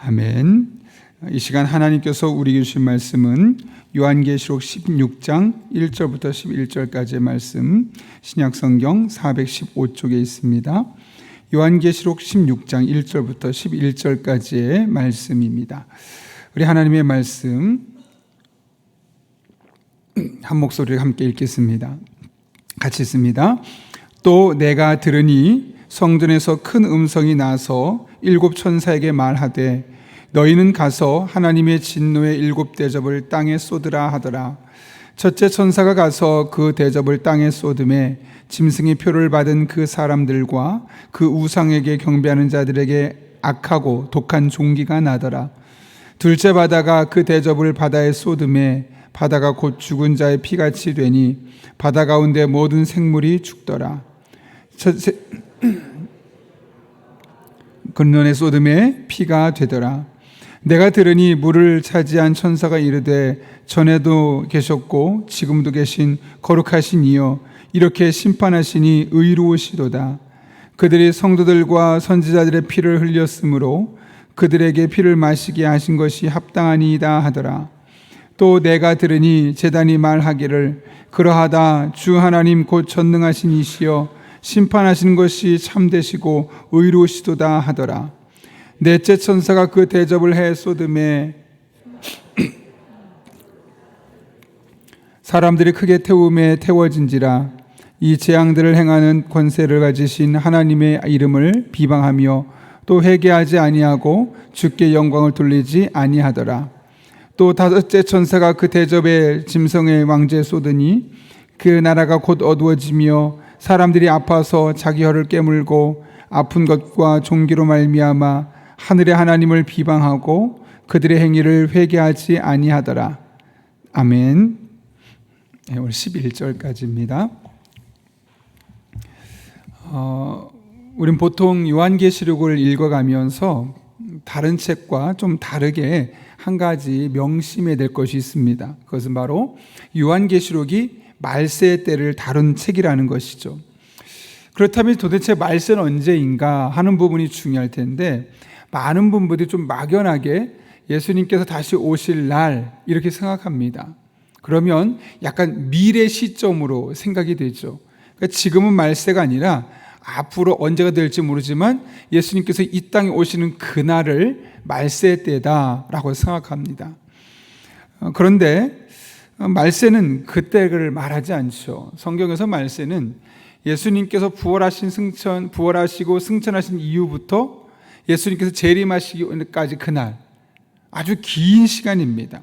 아멘. 이 시간 하나님께서 우리에게 주신 말씀은 요한계시록 16장 1절부터 11절까지의 말씀, 신약성경 415쪽에 있습니다. 요한계시록 16장 1절부터 11절까지의 말씀입니다. 우리 하나님의 말씀 한 목소리로 함께 읽겠습니다. 같이 읽습니다. 또 내가 들으니 성전에서 큰 음성이 나서 일곱 천사에게 말하되 너희는 가서 하나님의 진노의 일곱 대접을 땅에 쏟으라 하더라. 첫째 천사가 가서 그 대접을 땅에 쏟음에 짐승의 표를 받은 그 사람들과 그 우상에게 경배하는 자들에게 악하고 독한 종기가 나더라. 둘째 바다가 그 대접을 바다에 쏟음에 바다가 곧 죽은 자의 피같이 되니 바다 가운데 모든 생물이 죽더라. 근원에 쏟음에 피가 되더라. 내가 들으니 물을 차지한 천사가 이르되 전에도 계셨고 지금도 계신 거룩하신 이여 이렇게 심판하시니 의로우시도다. 그들이 성도들과 선지자들의 피를 흘렸으므로 그들에게 피를 마시게 하신 것이 합당하니이다 하더라. 또 내가 들으니 제단이 말하기를 그러하다 주 하나님 곧 전능하신 이시여 심판하시는 것이 참되시고 의로우시도다 하더라. 넷째 천사가 그 대접을 해 쏟음에 사람들이 크게 태움에 태워진지라. 이 재앙들을 행하는 권세를 가지신 하나님의 이름을 비방하며 또 회개하지 아니하고 주께 영광을 돌리지 아니하더라. 또 다섯째 천사가 그 대접에 짐승의 왕제에 쏟으니 그 나라가 곧 어두워지며 사람들이 아파서 자기 혀를 깨물고 아픈 것과 종기로 말미암아 하늘의 하나님을 비방하고 그들의 행위를 회개하지 아니하더라. 아멘. 오늘 11절까지입니다. 우린 보통 요한계시록을 읽어가면서 다른 책과 좀 다르게 한 가지 명심해야 될 것이 있습니다. 그것은 바로 요한계시록이 말세의 때를 다룬 책이라는 것이죠. 그렇다면 도대체 말세는 언제인가 하는 부분이 중요할 텐데 많은 분들이 좀 막연하게 예수님께서 다시 오실 날 이렇게 생각합니다. 그러면 약간 미래 시점으로 생각이 되죠. 그러니까 지금은 말세가 아니라 앞으로 언제가 될지 모르지만 예수님께서 이 땅에 오시는 그날을 말세의 때다라고 생각합니다. 그런데 말세는 그때를 말하지 않죠. 성경에서 말세는 예수님께서 부활하시고 승천하신 이후부터 예수님께서 재림하시기까지 그날 아주 긴 시간입니다.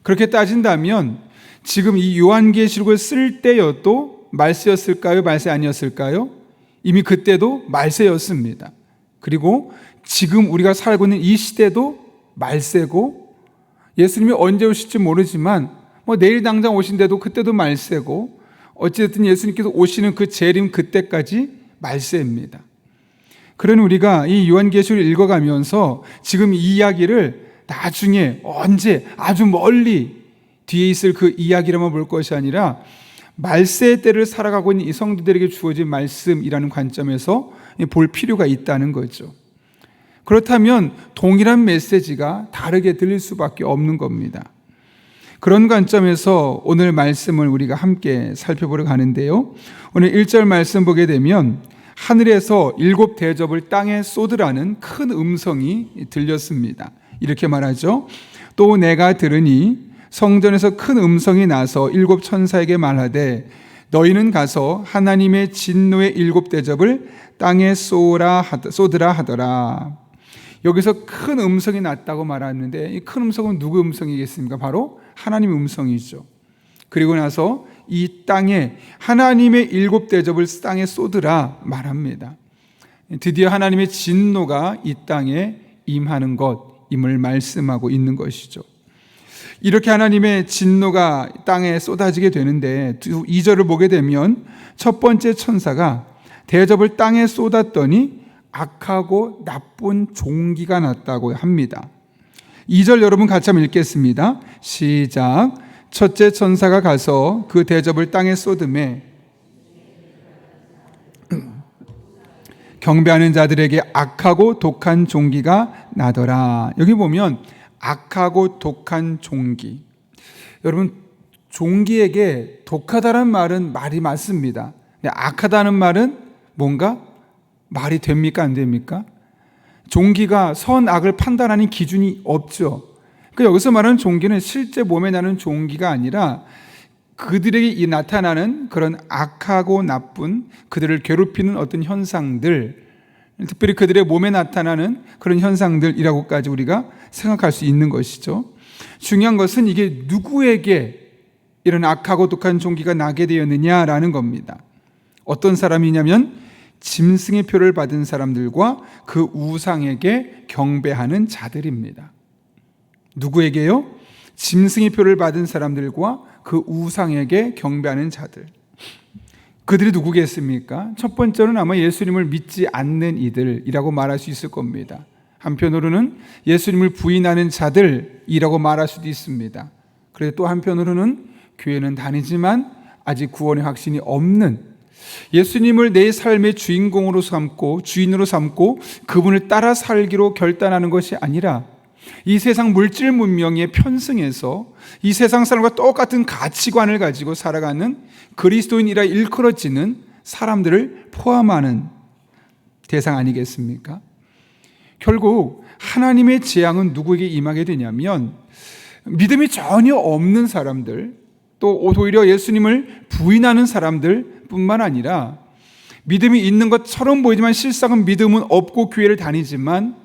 그렇게 따진다면 지금 이 요한계시록을 쓸 때여도 말세였을까요? 말세 아니었을까요? 이미 그때도 말세였습니다. 그리고 지금 우리가 살고 있는 이 시대도 말세고 예수님이 언제 오실지 모르지만 내일 당장 오신데도 그때도 말세고 어쨌든 예수님께서 오시는 그 재림 그때까지 말세입니다. 그런 우리가 이 요한계시록을 읽어가면서 지금 이 이야기를 나중에 언제 아주 멀리 뒤에 있을 그 이야기로만 볼 것이 아니라 말세의 때를 살아가고 있는 이 성도들에게 주어진 말씀이라는 관점에서 볼 필요가 있다는 거죠. 그렇다면 동일한 메시지가 다르게 들릴 수밖에 없는 겁니다. 그런 관점에서 오늘 말씀을 우리가 함께 살펴보러 가는데요. 오늘 1절 말씀 보게 되면 하늘에서 일곱 대접을 땅에 쏟으라는 큰 음성이 들렸습니다. 이렇게 말하죠. 또 내가 들으니 성전에서 큰 음성이 나서 일곱 천사에게 말하되 너희는 가서 하나님의 진노의 일곱 대접을 땅에 쏟으라 하더라. 여기서 큰 음성이 났다고 말하는데 이 큰 음성은 누구 음성이겠습니까? 바로 하나님의 음성이죠. 그리고 나서 이 땅에 하나님의 일곱 대접을 땅에 쏟으라 말합니다. 드디어 하나님의 진노가 이 땅에 임하는 것임을 말씀하고 있는 것이죠. 이렇게 하나님의 진노가 땅에 쏟아지게 되는데 2절을 보게 되면 첫 번째 천사가 대접을 땅에 쏟았더니 악하고 나쁜 종기가 났다고 합니다. 2절 여러분 같이 한번 읽겠습니다. 시작. 첫째 천사가 가서 그 대접을 땅에 쏟음에 경배하는 자들에게 악하고 독한 종기가 나더라. 여기 보면 악하고 독한 종기. 여러분, 종기에게 독하다는 말은 말이 맞습니다. 근데 악하다는 말은 뭔가 말이 됩니까? 안 됩니까? 종기가 선악을 판단하는 기준이 없죠. 그러니까 여기서 말하는 종기는 실제 몸에 나는 종기가 아니라 그들에게 나타나는 그런 악하고 나쁜, 그들을 괴롭히는 어떤 현상들, 특별히 그들의 몸에 나타나는 그런 현상들이라고까지 우리가 생각할 수 있는 것이죠. 중요한 것은 이게 누구에게 이런 악하고 독한 종기가 나게 되었느냐라는 겁니다. 어떤 사람이냐면 짐승의 표를 받은 사람들과 그 우상에게 경배하는 자들입니다. 누구에게요? 짐승의 표를 받은 사람들과 그 우상에게 경배하는 자들. 그들이 누구겠습니까? 첫 번째는 아마 예수님을 믿지 않는 이들이라고 말할 수 있을 겁니다. 한편으로는 예수님을 부인하는 자들이라고 말할 수도 있습니다. 그래도 또 한편으로는 교회는 다니지만 아직 구원의 확신이 없는, 예수님을 내 삶의 주인공으로 삼고 주인으로 삼고 그분을 따라 살기로 결단하는 것이 아니라 이 세상 물질 문명에 편승해서 이 세상 사람과 똑같은 가치관을 가지고 살아가는 그리스도인이라 일컬어지는 사람들을 포함하는 대상 아니겠습니까? 결국 하나님의 재앙은 누구에게 임하게 되냐면 믿음이 전혀 없는 사람들, 또 오히려 예수님을 부인하는 사람들 뿐만 아니라 믿음이 있는 것처럼 보이지만 실상은 믿음은 없고 교회를 다니지만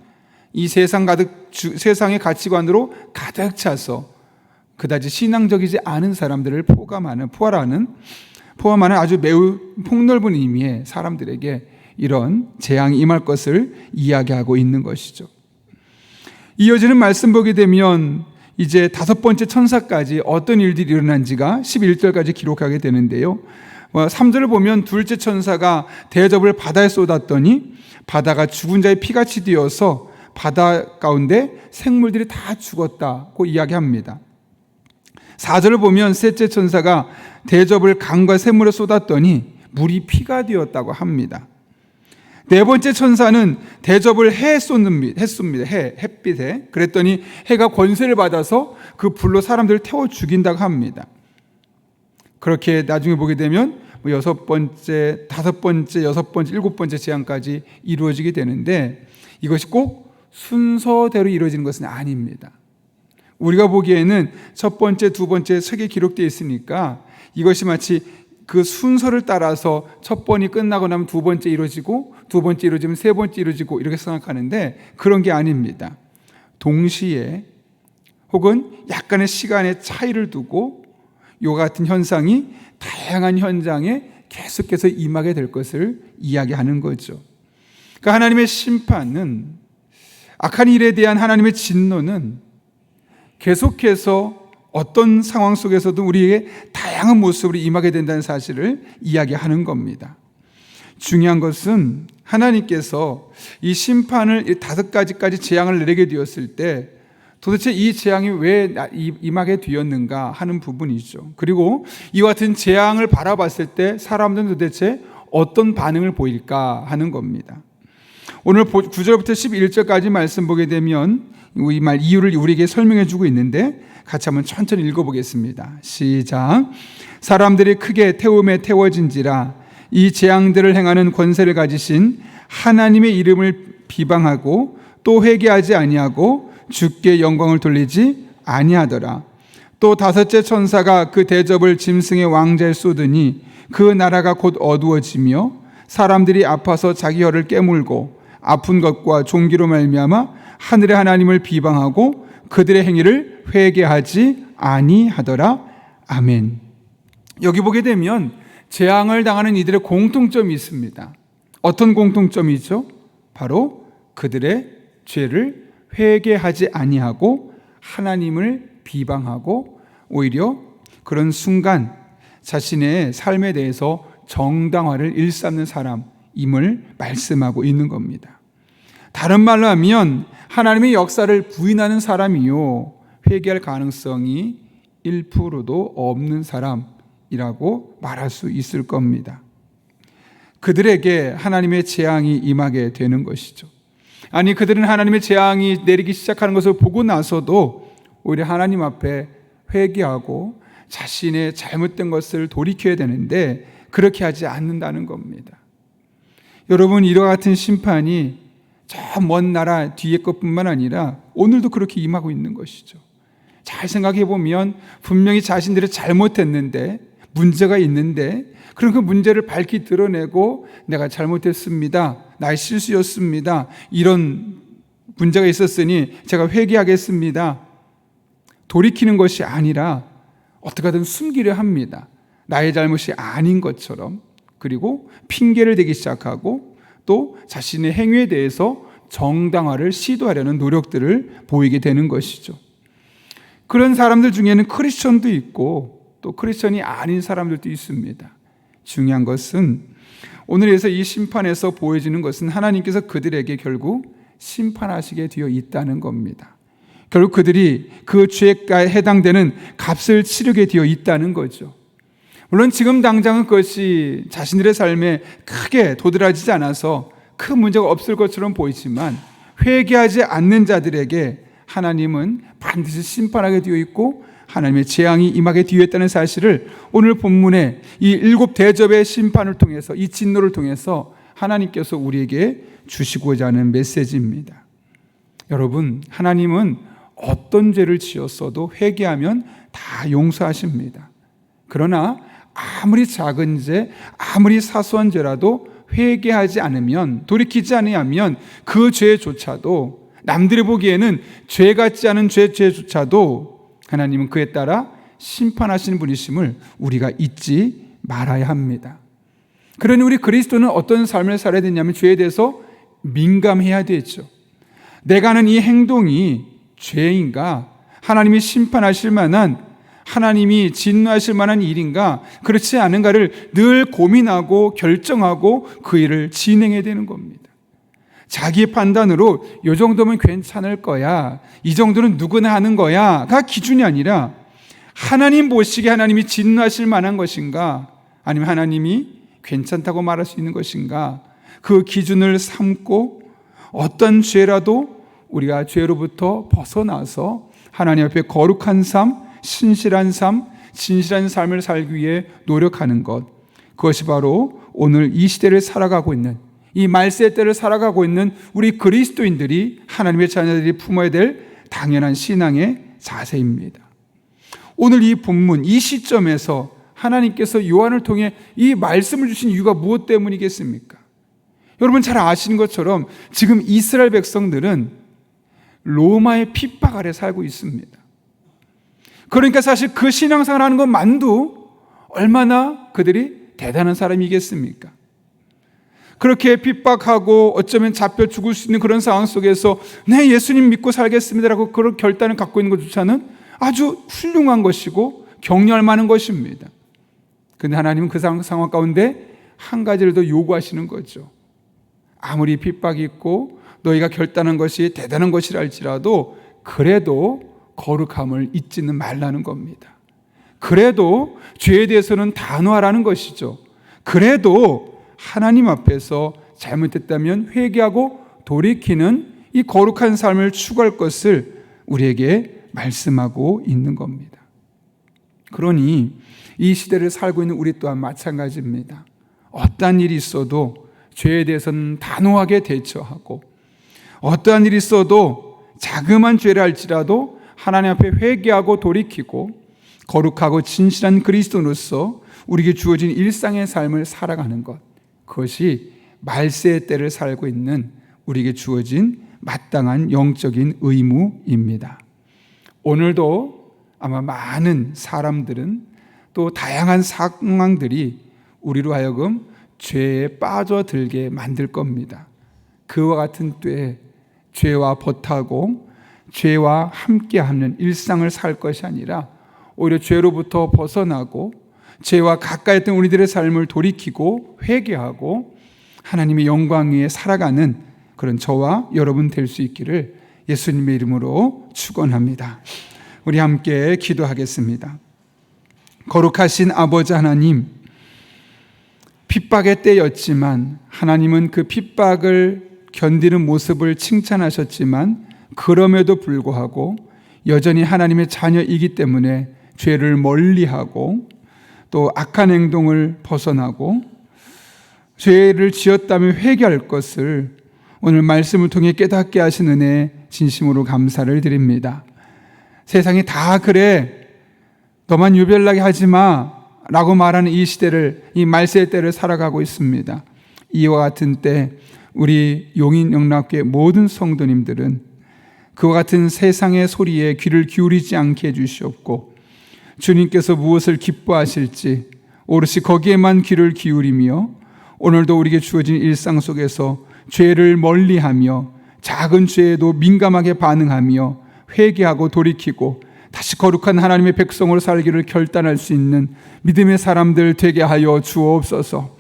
이 세상의 가치관으로 가득 차서 그다지 신앙적이지 않은 사람들을 포함하는 아주 매우 폭넓은 의미의 사람들에게 이런 재앙이 임할 것을 이야기하고 있는 것이죠. 이어지는 말씀 보게 되면 이제 5번째 천사까지 어떤 일들이 일어난지가 11절까지 기록하게 되는데요. 3절을 보면 둘째 천사가 대접을 바다에 쏟았더니 바다가 죽은 자의 피같이 되어서 바다 가운데 생물들이 다 죽었다고 이야기합니다. 4절을 보면 셋째 천사가 대접을 강과 샘물에 쏟았더니 물이 피가 되었다고 합니다. 네 번째 천사는 대접을 했습니다. 햇빛에. 그랬더니 해가 권세를 받아서 그 불로 사람들을 태워 죽인다고 합니다. 그렇게 나중에 보게 되면 6번째, 5번째, 6번째, 7번째 재앙까지 이루어지게 되는데 이것이 꼭 순서대로 이루어지는 것은 아닙니다. 우리가 보기에는 첫 번째, 두 번째 책에 기록되어 있으니까 이것이 마치 그 순서를 따라서 첫 번이 끝나고 나면 두 번째 이루어지고 두 번째 이루어지면 세 번째 이루어지고 이렇게 생각하는데 그런 게 아닙니다. 동시에 혹은 약간의 시간의 차이를 두고 이와 같은 현상이 다양한 현장에 계속해서 임하게 될 것을 이야기하는 거죠. 그러니까 하나님의 심판은, 악한 일에 대한 하나님의 진노는 계속해서 어떤 상황 속에서도 우리에게 다양한 모습으로 임하게 된다는 사실을 이야기하는 겁니다. 중요한 것은 하나님께서 이 심판을 5가지까지 재앙을 내리게 되었을 때 도대체 이 재앙이 왜 임하게 되었는가 하는 부분이죠. 그리고 이와 같은 재앙을 바라봤을 때 사람들은 도대체 어떤 반응을 보일까 하는 겁니다. 오늘 9절부터 11절까지 말씀 보게 되면 이 말 이유를 우리에게 설명해 주고 있는데 같이 한번 천천히 읽어보겠습니다. 시작. 사람들이 크게 태움에 태워진지라 이 재앙들을 행하는 권세를 가지신 하나님의 이름을 비방하고 또 회개하지 아니하고 주께 영광을 돌리지 아니하더라. 또 5째 천사가 그 대접을 짐승의 왕자에 쏟으니 그 나라가 곧 어두워지며 사람들이 아파서 자기 혀를 깨물고 아픈 것과 종기로 말미암아 하늘의 하나님을 비방하고 그들의 행위를 회개하지 아니하더라. 아멘. 여기 보게 되면 재앙을 당하는 이들의 공통점이 있습니다. 어떤 공통점이 있죠? 바로 그들의 죄를 회개하지 아니하고 하나님을 비방하고 오히려 그런 순간 자신의 삶에 대해서 정당화를 일삼는 사람임을 말씀하고 있는 겁니다. 다른 말로 하면 하나님의 역사를 부인하는 사람이요, 회개할 가능성이 1%도 없는 사람이라고 말할 수 있을 겁니다. 그들에게 하나님의 재앙이 임하게 되는 것이죠. 아니, 그들은 하나님의 재앙이 내리기 시작하는 것을 보고 나서도 오히려 하나님 앞에 회개하고 자신의 잘못된 것을 돌이켜야 되는데 그렇게 하지 않는다는 겁니다. 여러분, 이와 같은 심판이 저 먼 나라 뒤에 것뿐만 아니라 오늘도 그렇게 임하고 있는 것이죠. 잘 생각해 보면 분명히 자신들이 잘못했는데, 문제가 있는데, 그런 그 문제를 밝히 드러내고 내가 잘못했습니다, 나의 실수였습니다, 이런 문제가 있었으니 제가 회개하겠습니다, 돌이키는 것이 아니라 어떻게든 숨기려 합니다. 나의 잘못이 아닌 것처럼. 그리고 핑계를 대기 시작하고 또 자신의 행위에 대해서 정당화를 시도하려는 노력들을 보이게 되는 것이죠. 그런 사람들 중에는 크리스천도 있고 또 크리스천이 아닌 사람들도 있습니다. 중요한 것은 오늘에서 이 심판에서 보여지는 것은 하나님께서 그들에게 결국 심판하시게 되어 있다는 겁니다. 결국 그들이 그 죄에 해당되는 값을 치르게 되어 있다는 거죠. 물론 지금 당장은 그것이 자신들의 삶에 크게 도드라지지 않아서 큰 문제가 없을 것처럼 보이지만 회개하지 않는 자들에게 하나님은 반드시 심판하게 되어 있고 하나님의 재앙이 임하게 되어 있다는 사실을 오늘 본문의 이 7 대접의 심판을 통해서, 이 진노를 통해서 하나님께서 우리에게 주시고자 하는 메시지입니다. 여러분, 하나님은 어떤 죄를 지었어도 회개하면 다 용서하십니다. 그러나 아무리 작은 죄, 아무리 사소한 죄라도 회개하지 않으면, 돌이키지 않으면 그 죄조차도, 남들이 보기에는 죄 같지 않은 죄조차도 하나님은 그에 따라 심판하시는 분이심을 우리가 잊지 말아야 합니다. 그러니 우리 그리스도는 어떤 삶을 살아야 되냐면 죄에 대해서 민감해야 되죠. 내가 하는 이 행동이 죄인가? 하나님이 심판하실 만한, 하나님이 진노하실 만한 일인가? 그렇지 않은가를 늘 고민하고 결정하고 그 일을 진행해야 되는 겁니다. 자기의 판단으로 이 정도면 괜찮을 거야, 이 정도는 누구나 하는 거야가 기준이 아니라 하나님 보시기에 하나님이 진노하실 만한 것인가? 아니면 하나님이 괜찮다고 말할 수 있는 것인가? 그 기준을 삼고 어떤 죄라도 우리가 죄로부터 벗어나서 하나님 앞에 거룩한 삶, 신실한 삶, 진실한 삶을 살기 위해 노력하는 것, 그것이 바로 오늘 이 시대를 살아가고 있는, 이 말세 때를 살아가고 있는 우리 그리스도인들이, 하나님의 자녀들이 품어야 될 당연한 신앙의 자세입니다. 오늘 이 본문, 이 시점에서 하나님께서 요한을 통해 이 말씀을 주신 이유가 무엇 때문이겠습니까? 여러분 잘 아시는 것처럼 지금 이스라엘 백성들은 로마의 핍박 아래 살고 있습니다. 그러니까 사실 그 신앙생활 하는 것만도 얼마나 그들이 대단한 사람이겠습니까? 그렇게 핍박하고 어쩌면 잡혀 죽을 수 있는 그런 상황 속에서 네, 예수님 믿고 살겠습니다라고 그런 결단을 갖고 있는 것조차는 아주 훌륭한 것이고 격려할 만한 것입니다. 그런데 하나님은 그 상황 가운데 한 가지를 더 요구하시는 거죠. 아무리 핍박이 있고 너희가 결단한 것이 대단한 것이라 할지라도 그래도 거룩함을 잊지는 말라는 겁니다. 그래도 죄에 대해서는 단호하라는 것이죠. 그래도 하나님 앞에서 잘못했다면 회개하고 돌이키는 이 거룩한 삶을 추구할 것을 우리에게 말씀하고 있는 겁니다. 그러니 이 시대를 살고 있는 우리 또한 마찬가지입니다. 어떠한 일이 있어도 죄에 대해서는 단호하게 대처하고, 어떠한 일이 있어도 자그마한 죄를 할지라도 하나님 앞에 회개하고 돌이키고 거룩하고 진실한 그리스도로서 우리에게 주어진 일상의 삶을 살아가는 것, 그것이 말세의 때를 살고 있는 우리에게 주어진 마땅한 영적인 의무입니다. 오늘도 아마 많은 사람들은 또 다양한 상황들이 우리로 하여금 죄에 빠져들게 만들 겁니다. 그와 같은 때에 죄와 버타고 죄와 함께하는 일상을 살 것이 아니라 오히려 죄로부터 벗어나고 죄와 가까이 했던 우리들의 삶을 돌이키고 회개하고 하나님의 영광 위에 살아가는 그런 저와 여러분 될 수 있기를 예수님의 이름으로 축원합니다. 우리 함께 기도하겠습니다. 거룩하신 아버지 하나님, 핍박의 때였지만 하나님은 그 핍박을 견디는 모습을 칭찬하셨지만 그럼에도 불구하고 여전히 하나님의 자녀이기 때문에 죄를 멀리하고 또 악한 행동을 벗어나고 죄를 지었다면 회개할 것을 오늘 말씀을 통해 깨닫게 하신 은혜 진심으로 감사를 드립니다. 세상이 다 그래, 너만 유별나게 하지 마 라고 말하는 이 시대를, 이 말세의 때를 살아가고 있습니다. 이와 같은 때 우리 용인영락교회 모든 성도님들은 그와 같은 세상의 소리에 귀를 기울이지 않게 해주시옵고 주님께서 무엇을 기뻐하실지 오롯이 거기에만 귀를 기울이며 오늘도 우리에게 주어진 일상 속에서 죄를 멀리하며 작은 죄에도 민감하게 반응하며 회개하고 돌이키고 다시 거룩한 하나님의 백성으로 살기를 결단할 수 있는 믿음의 사람들 되게 하여 주옵소서.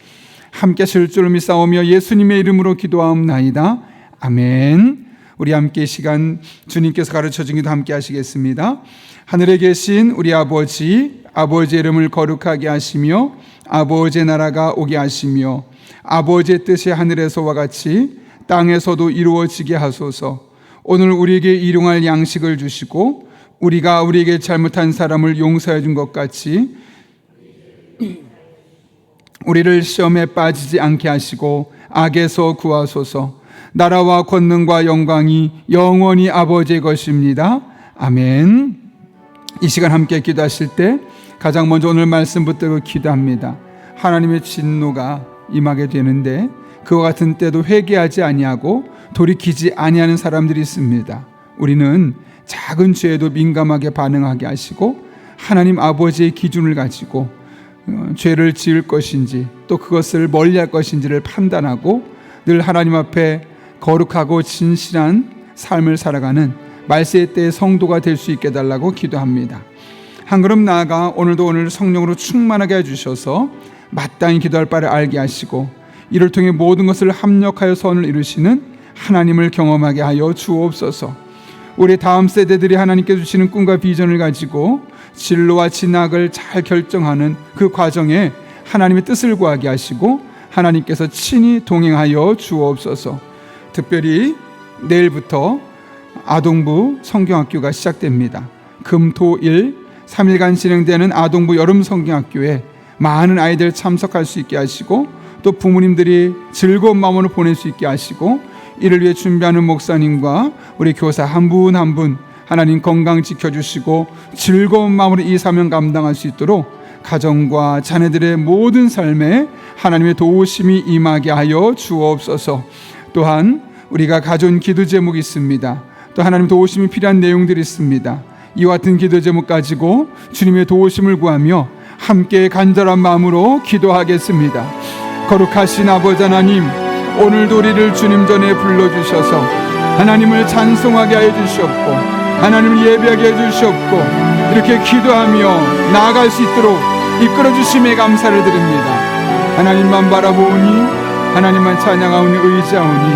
함께 하실 줄 믿사오며 예수님의 이름으로 기도하옵나이다. 아멘. 우리 함께 이 시간 주님께서 가르쳐준 기도 함께 하시겠습니다. 하늘에 계신 우리 아버지, 아버지의 이름을 거룩하게 하시며 아버지의 나라가 오게 하시며 아버지의 뜻이 하늘에서와 같이 땅에서도 이루어지게 하소서. 오늘 우리에게 일용할 양식을 주시고 우리가 우리에게 잘못한 사람을 용서해 준 것 같이 우리를 시험에 빠지지 않게 하시고 악에서 구하소서. 나라와 권능과 영광이 영원히 아버지의 것입니다. 아멘. 이 시간 함께 기도하실 때 가장 먼저 오늘 말씀 붙들고 기도합니다. 하나님의 진노가 임하게 되는데 그와 같은 때도 회개하지 아니하고 돌이키지 아니하는 사람들이 있습니다. 우리는 작은 죄에도 민감하게 반응하게 하시고 하나님 아버지의 기준을 가지고 죄를 지을 것인지 또 그것을 멀리할 것인지를 판단하고 늘 하나님 앞에 거룩하고 진실한 삶을 살아가는 말세의 때의 성도가 될 수 있게 해달라고 기도합니다. 한 걸음 나아가 오늘 성령으로 충만하게 해주셔서 마땅히 기도할 바를 알게 하시고 이를 통해 모든 것을 합력하여 선을 이루시는 하나님을 경험하게 하여 주옵소서. 우리 다음 세대들이 하나님께 주시는 꿈과 비전을 가지고 진로와 진학을 잘 결정하는 그 과정에 하나님의 뜻을 구하게 하시고 하나님께서 친히 동행하여 주옵소서. 특별히 내일부터 아동부 성경학교가 시작됩니다. 금, 토, 일 3일간 진행되는 아동부 여름 성경학교에 많은 아이들 참석할 수 있게 하시고 또 부모님들이 즐거운 마음으로 보낼 수 있게 하시고 이를 위해 준비하는 목사님과 우리 교사 한 분 한 분 하나님 건강 지켜주시고 즐거운 마음으로 이 사명 감당할 수 있도록 가정과 자녀들의 모든 삶에 하나님의 도우심이 임하게 하여 주옵소서. 또한 우리가 가져온 기도 제목이 있습니다. 또 하나님 도우심이 필요한 내용들이 있습니다. 이와 같은 기도 제목 가지고 주님의 도우심을 구하며 함께 간절한 마음으로 기도하겠습니다. 거룩하신 아버지 하나님, 오늘도 우리를 주님 전에 불러주셔서 하나님을 찬송하게 하여 주시옵고 하나님을 예배하게 해 주시옵고 이렇게 기도하며 나아갈 수 있도록 이끌어 주심에 감사를 드립니다. 하나님만 바라보니 하나님만 찬양하오니 의지하오니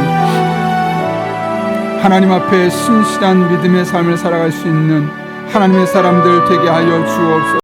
하나님 앞에 신실한 믿음의 삶을 살아갈 수 있는 하나님의 사람들 되게 하여 주옵소서.